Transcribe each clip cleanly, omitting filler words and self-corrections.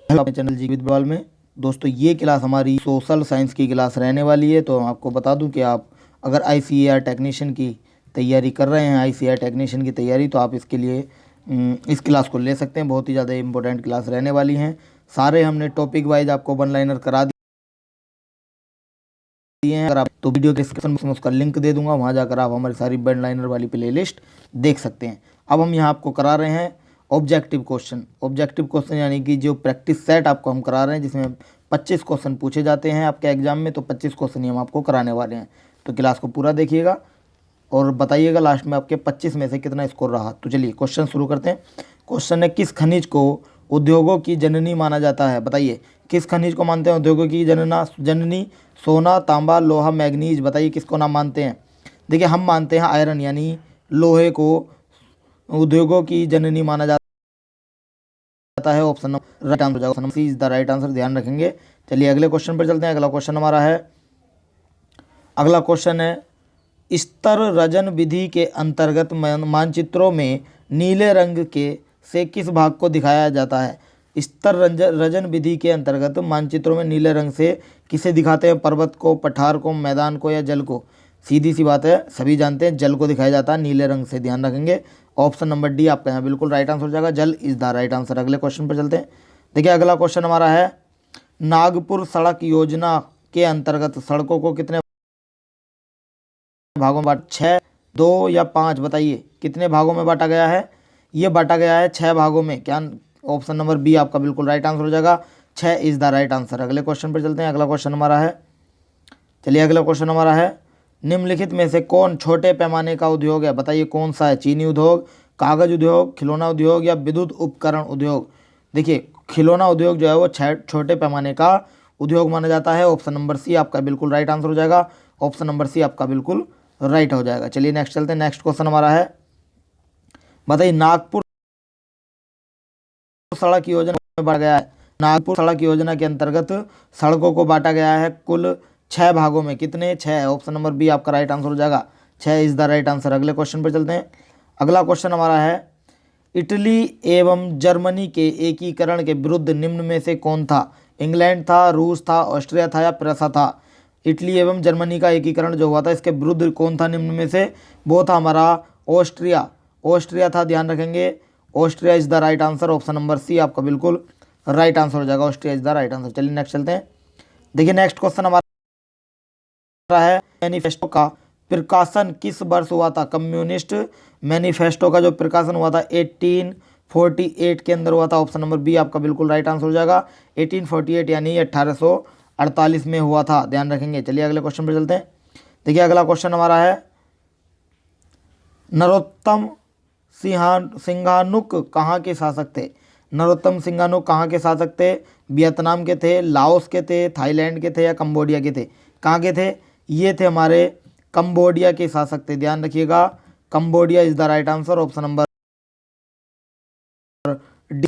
अपने channel ji with ball में दोस्तों ये क्लास हमारी सोशल साइंस की क्लास रहने वाली है। तो आपको बता दूं कि आप अगर आईसीएआर टेक्नीशियन की तैयारी कर रहे हैं, आईसीएआर टेक्नीशियन की तैयारी, तो आप इसके लिए इस क्लास को ले सकते हैं। बहुत ही ज़्यादा इंपॉर्टेंट क्लास रहने वाली हैं। सारे हमने टॉपिक वाइज आपको वन लाइनर करा दिए हैं। अगर आप तो वीडियो डिस्क्रिप्शन में उसका लिंक दे दूंगा, वहाँ जाकर आप हमारी सारी वन लाइनर वाली प्ले लिस्ट देख सकते हैं। अब हम यहाँ आपको करा रहे हैं ऑब्जेक्टिव क्वेश्चन यानी कि जो प्रैक्टिस सेट आपको हम करा रहे हैं, जिसमें 25 क्वेश्चन पूछे जाते हैं आपके एग्जाम में। तो 25 क्वेश्चन ही हम आपको कराने वाले हैं। तो क्लास को पूरा देखिएगा और बताइएगा लास्ट में आपके 25 में से कितना स्कोर रहा। तो चलिए क्वेश्चन शुरू करते हैं। क्वेश्चन है, किस खनिज को उद्योगों की जननी माना जाता है? बताइए किस खनिज को मानते हैं उद्योगों की जननी? सोना, तांबा, लोहा, मैग्नीज। बताइए किसको नाम मानते हैं? देखिए हम मानते हैं आयरन यानी लोहे को उद्योगों की जननी माना जाता है। ऑप्शन नंबर राइट आंसर हो जाएगा। Option number C is the right answer, ध्यान रखेंगे। चलिए अगले क्वेश्चन पर चलते हैं। अगला क्वेश्चन है, स्तर रजन विधि के अंतर्गत मानचित्रों में नीले रंग के से किस भाग को दिखाया जाता है? स्तर रजन विधि के अंतर्गत मानचित्रों में नीले रंग से किसे दिखाते हैं? पर्वत को, पठार को, मैदान को या जल को? सीधी सी बात है, सभी जानते हैं जल को दिखाया जाता है नीले रंग से, ध्यान रखेंगे। ऑप्शन नंबर डी आपका यहाँ बिल्कुल राइट आंसर हो जाएगा। जल इज द राइट आंसर। अगले क्वेश्चन पर चलते हैं। देखिए अगला क्वेश्चन हमारा है, नागपुर सड़क योजना के अंतर्गत सड़कों को कितने भागों में बांटा? 6, 2 या 5? बताइए कितने भागों में बांटा गया है? ये बांटा गया है 6 भागों में। क्या ऑप्शन नंबर बी आपका बिल्कुल राइट आंसर हो जाएगा। 6 इज द राइट आंसर। अगले क्वेश्चन पर चलते हैं। अगला क्वेश्चन हमारा है, निम्नलिखित में से कौन छोटे पैमाने का उद्योग है? बताइए कौन सा है? चीनी उद्योग, कागज उद्योग, खिलौना उद्योग या विद्युत उपकरण उद्योग? देखिए खिलौना उद्योग जो है वो छोटे पैमाने का उद्योग माना जाता है। ऑप्शन नंबर सी आपका बिल्कुल राइट आंसर हो जाएगा। ऑप्शन नंबर सी आपका बिल्कुल राइट हो जाएगा। चलिए नेक्स्ट चलते हैं। नेक्स्ट क्वेश्चन हमारा है, बताइए नागपुर सड़क योजना में बांटा गया है। नागपुर सड़क योजना के अंतर्गत सड़कों को बांटा गया है कुल 6 भागों में। कितने? 6। ऑप्शन नंबर बी आपका राइट आंसर हो जाएगा। 6 इज द राइट आंसर। अगले क्वेश्चन पर चलते हैं। अगला क्वेश्चन हमारा है, इटली एवं जर्मनी के एकीकरण के विरुद्ध निम्न में से कौन था? इंग्लैंड था, रूस था, ऑस्ट्रिया था या प्रेसा था? इटली एवं जर्मनी का एकीकरण जो हुआ था, इसके विरुद्ध कौन था निम्न में से? वो था हमारा ऑस्ट्रिया था, ध्यान रखेंगे। Austria is the right answer. Option number C आपका बिल्कुल राइट आंसर हो जाएगा। Austria is the right answer. चलिए नेक्स्ट चलते हैं। देखिए नेक्स्ट क्वेश्चन हमारा है, मैनिफेस्टो का प्रकाशन किस वर्ष हुआ था? कम्युनिस्ट मैनिफेस्टो का जो प्रकाशन हुआ था 1848 के अंदर हुआ था। ऑप्शन नंबर बी आपका बिल्कुल राइट आंसर हो जाएगा। 1848 यानी 1848 में हुआ था, ध्यान रखेंगे। चलिए अगले क्वेश्चन पर चलते हैं। देखिए अगला क्वेश्चन हमारा है, नरोत्तम सिंघानुक कहाँ के शासक थे? नरोत्तम सिंघानुक कहाँ के शासक थे? वियतनाम के थे, लाओस के थे, थाईलैंड के थे या कंबोडिया के थे? कहाँ के थे? ये थे हमारे कंबोडिया के शासक थे, ध्यान रखिएगा। Cambodia is the right answer. Option number D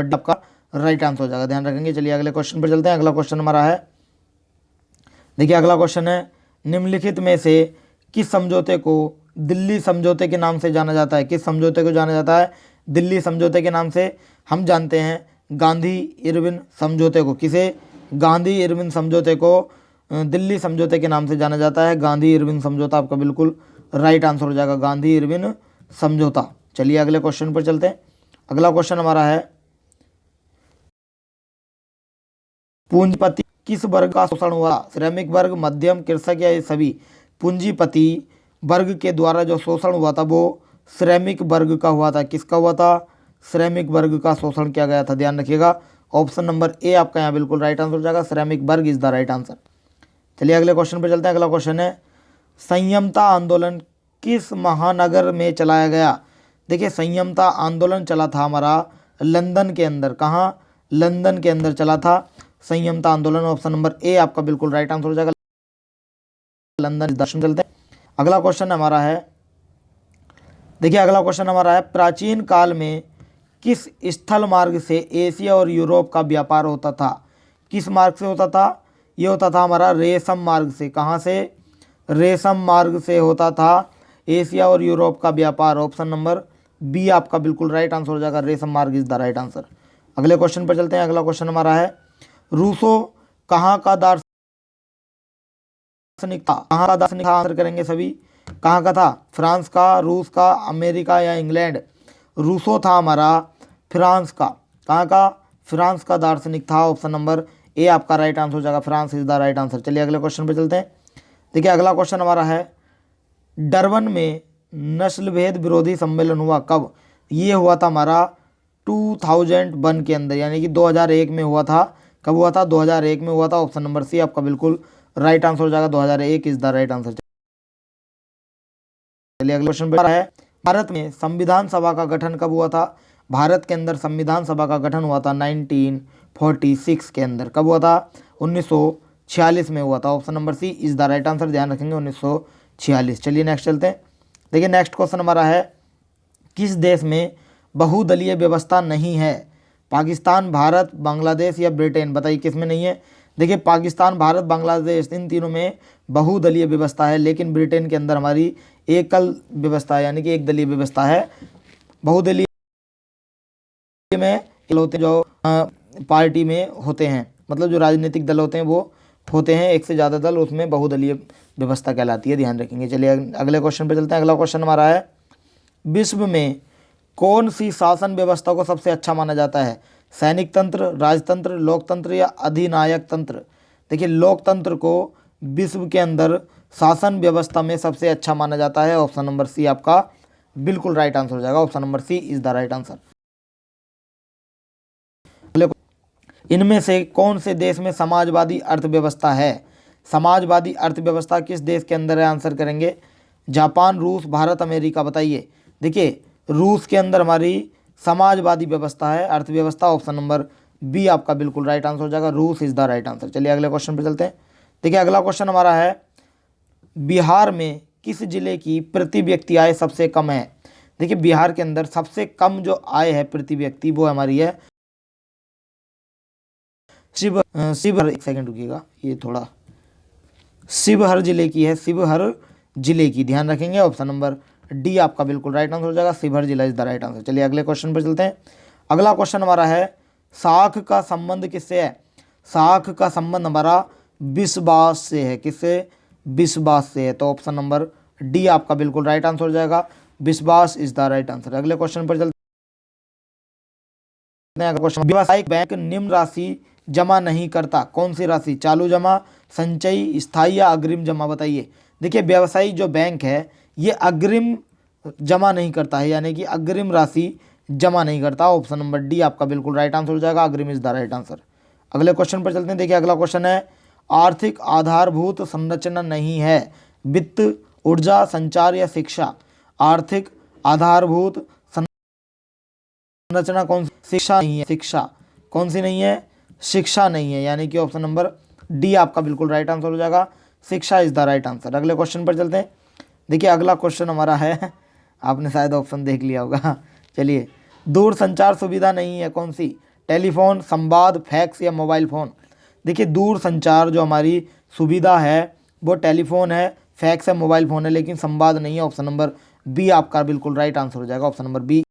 आपका राइट आंसर हो जाएगा, ध्यान रखेंगे। चलिए अगले क्वेश्चन पर चलते हैं। अगला क्वेश्चन हमारा है, देखिए अगला क्वेश्चन है, निम्नलिखित में से किस समझौते को दिल्ली समझौते के नाम से जाना जाता है? किस समझौते को जाना जाता है दिल्ली समझौते के नाम से? हम जानते हैं गांधी इरविन समझौते को। किसे? गांधी इरविन समझौते को दिल्ली समझौते के नाम से जाना जाता है। गांधी इरविन समझौता आपका बिल्कुल राइट आंसर हो जाएगा, गांधी इरविन समझौता। चलिए अगले क्वेश्चन पर चलते हैं। अगला क्वेश्चन हमारा है, पूंजीपति किस वर्ग का शोषण हुआ? श्रमिक वर्ग, मध्यम, कृषक या ये सभी? पूंजीपति वर्ग के द्वारा जो शोषण हुआ था वो श्रमिक वर्ग का हुआ था। किसका हुआ था? श्रमिक वर्ग का शोषण किया गया था, ध्यान रखिएगा। ऑप्शन नंबर ए आपका यहाँ बिल्कुल राइट आंसर हो जाएगा। श्रमिक वर्ग इज द राइट आंसर। चलिए अगले क्वेश्चन पर चलते हैं। अगला क्वेश्चन है, संयमता आंदोलन किस महानगर में चलाया गया? देखिए संयमता आंदोलन चला था हमारा लंदन के अंदर। कहाँ? लंदन के अंदर चला था संयमता आंदोलन। ऑप्शन नंबर ए आपका बिल्कुल राइट आंसर हो जाएगा, लंदन। दर्शन चलते हैं। अगला क्वेश्चन हमारा है, देखिए अगला क्वेश्चन हमारा है, प्राचीन काल में किस स्थल मार्ग से एशिया और यूरोप का व्यापार होता था? किस मार्ग से होता था? ये होता था हमारा रेशम मार्ग से। कहाँ से? रेशम मार्ग से होता था एशिया और यूरोप का व्यापार। ऑप्शन नंबर बी आपका बिल्कुल राइट आंसर हो जाएगा। रेशम मार्ग इज द राइट आंसर। अगले क्वेश्चन पर चलते हैं। अगला क्वेश्चन हमारा है, रूसो कहाँ का दार्शनिक था? कहाँ का दार्शनिक था? आंसर करेंगे सभी। कहाँ का था? फ्रांस का, रूस का, अमेरिका या इंग्लैंड? रूसो था हमारा फ्रांस का। कहाँ का? फ्रांस का दार्शनिक था। ऑप्शन नंबर ए आपका राइट आंसर हो जाएगा। France is the right answer. चलिए अगले क्वेश्चन पे चलते हैं। देखिए अगला क्वेश्चन हमारा है, डरबन में नस्ल भेद विरोधी सम्मेलन हुआ कब? ये हुआ था हमारा 2001 के अंदर, यानी कि 2001 में हुआ था। कब हुआ था? 2001 में हुआ था। ऑप्शन नंबर सी आपका बिल्कुल राइट आंसर हो जाएगा। 2001 इज द राइट आंसर। चलिए अगले क्वेश्चन पे है, भारत में संविधान सभा का गठन कब हुआ था? भारत के अंदर संविधान सभा का गठन हुआ था 1946 के अंदर। कब हुआ था? 1946 में हुआ था। Option number C is the right answer. ध्यान रखेंगे 1946। चलिए नेक्स्ट चलते हैं। देखिए नेक्स्ट क्वेश्चन हमारा है, किस देश में बहुदलीय व्यवस्था नहीं है? पाकिस्तान, भारत, बांग्लादेश या ब्रिटेन? बताइए किस में नहीं है? देखिए पाकिस्तान, भारत, बांग्लादेश, इन तीनों में बहुदलीय व्यवस्था है, लेकिन ब्रिटेन के अंदर हमारी एकल व्यवस्था है, यानी कि एक दलीय व्यवस्था है। बहुदलीय में होते हैं जो पार्टी में होते हैं, मतलब जो राजनीतिक दल होते हैं वो होते हैं एक से ज़्यादा दल, उसमें बहुदलीय व्यवस्था कहलाती है। ध्यान रखेंगे। चलिए अगले क्वेश्चन पे चलते हैं। अगला क्वेश्चन हमारा है, विश्व में कौन सी शासन व्यवस्था को सबसे अच्छा माना जाता है? सैनिक तंत्र, राजतंत्र, लोकतंत्र या अधिनायक तंत्र? देखिए लोकतंत्र को विश्व के अंदर शासन व्यवस्था में सबसे अच्छा माना जाता है। ऑप्शन नंबर सी आपका बिल्कुल राइट आंसर हो जाएगा। Option number C is the right answer. इनमें से कौन से देश में समाजवादी अर्थव्यवस्था है? समाजवादी अर्थव्यवस्था किस देश के अंदर है? आंसर करेंगे जापान, रूस, भारत, अमेरिका? बताइए। देखिए रूस के अंदर हमारी समाजवादी व्यवस्था है, अर्थव्यवस्था। ऑप्शन नंबर बी आपका बिल्कुल राइट आंसर हो जाएगा। रूस इज द राइट आंसर। चलिए अगले क्वेश्चन पर चलते हैं। देखिए अगला क्वेश्चन हमारा है, बिहार में किस जिले की प्रति व्यक्ति आय सबसे कम है? देखिए बिहार के अंदर सबसे कम जो आय है प्रति व्यक्ति वो हमारी है शिवहर, एक सेकंड रुकिएगा, ये थोड़ा शिवहर जिले की है, शिवहर जिले की। ध्यान रखेंगे। ऑप्शन नंबर डी आपका बिल्कुल राइट आंसर हो जाएगा। शिवहर जिला इज द राइट आंसर। चलिए अगले क्वेश्चन पर चलते हैं। अगला क्वेश्चन हमारा है, साख का संबंध किससे है? साख का संबंध हमारा विश्वास से है। किससे? विश्वास से है। तो ऑप्शन नंबर डी आपका बिल्कुल राइट आंसर हो जाएगा। विश्वास इज द राइट आंसर। अगले क्वेश्चन पर चलते हैं। अगला क्वेश्चन, व्यावसायिक बैंक निम्न राशि जमा नहीं करता। कौन सी राशि? चालू जमा, संचयी, स्थायी या अग्रिम जमा? बताइए। देखिए व्यवसायी जो बैंक है ये अग्रिम जमा नहीं करता है, यानी कि अग्रिम राशि जमा नहीं करता। ऑप्शन नंबर डी आपका बिल्कुल राइट आंसर हो जाएगा। अग्रिम इज द राइट आंसर। अगले क्वेश्चन पर चलते हैं। देखिए अगला क्वेश्चन है, आर्थिक आधारभूत संरचना नहीं है, वित्त, ऊर्जा, संचार या शिक्षा? आर्थिक आधारभूत संरचना कौन सी? शिक्षा नहीं है। शिक्षा कौन सी नहीं है? शिक्षा नहीं है, यानी कि ऑप्शन नंबर डी आपका बिल्कुल राइट आंसर हो जाएगा। शिक्षा इज द राइट आंसर। अगले क्वेश्चन पर चलते हैं। देखिए अगला क्वेश्चन हमारा है, आपने शायद ऑप्शन देख लिया होगा। चलिए, दूर संचार सुविधा नहीं है, कौन सी? टेलीफोन, संवाद, फैक्स या मोबाइल फ़ोन? देखिए दूर संचार जो हमारी सुविधा है वो टेलीफोन है, फैक्स है, मोबाइल फ़ोन है, लेकिन संवाद नहीं है। ऑप्शन नंबर बी आपका बिल्कुल राइट आंसर हो जाएगा। Option number B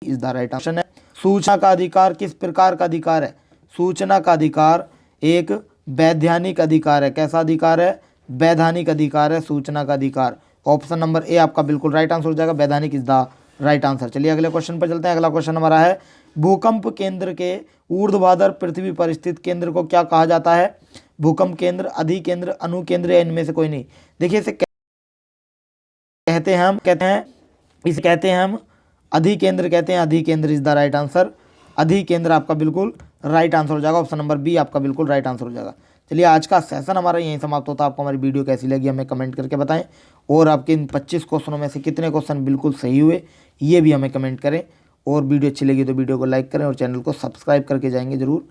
is the right answer है। सूचना का अधिकार किस प्रकार का अधिकार है? सूचना का अधिकार एक वैधानिक अधिकार है। कैसा अधिकार है? वैधानिक अधिकार है सूचना का अधिकार। ऑप्शन नंबर ए आपका बिल्कुल राइट आंसर हो जाएगा। वैधानिक इज द राइट आंसर। चलिए अगले क्वेश्चन पर चलते हैं। अगला क्वेश्चन हमारा है, भूकंप केंद्र के ऊर्ध्वाधर पृथ्वी पर स्थित केंद्र को क्या कहा जाता है? भूकंप केंद्र, अधिकेंद्र, अनुकेंद्र या इनमें से कोई नहीं? देखिए इसे कहते हैं हम अधिकेंद्र कहते हैं। अधिकेंद्र इज द राइट आंसर। अधिकेंद्र आपका बिल्कुल राइट आंसर हो जाएगा। ऑप्शन नंबर बी आपका बिल्कुल राइट आंसर हो जाएगा। चलिए आज का सेशन हमारा यहीं समाप्त होता है। आपको हमारी वीडियो कैसी लगी हमें कमेंट करके बताएं, और आपके इन 25 क्वेश्चनों में से कितने क्वेश्चन बिल्कुल सही हुए ये भी हमें कमेंट करें। और वीडियो अच्छी लगी तो वीडियो को लाइक करें और चैनल को सब्सक्राइब करके जाएंगे जरूर,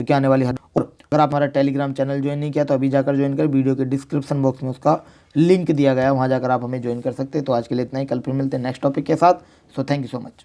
क्योंकि आने वाली और अगर आप हमारा टेलीग्राम चैनल ज्वाइन नहीं किया तो अभी जाकर ज्वाइन करें। वीडियो के डिस्क्रिप्शन बॉक्स में उसका लिंक दिया गया है, वहाँ जाकर आप हमें ज्वाइन कर सकते हैं। तो आज के लिए इतना ही, कल फिर मिलते हैं नेक्स्ट टॉपिक के साथ। So thank you so much.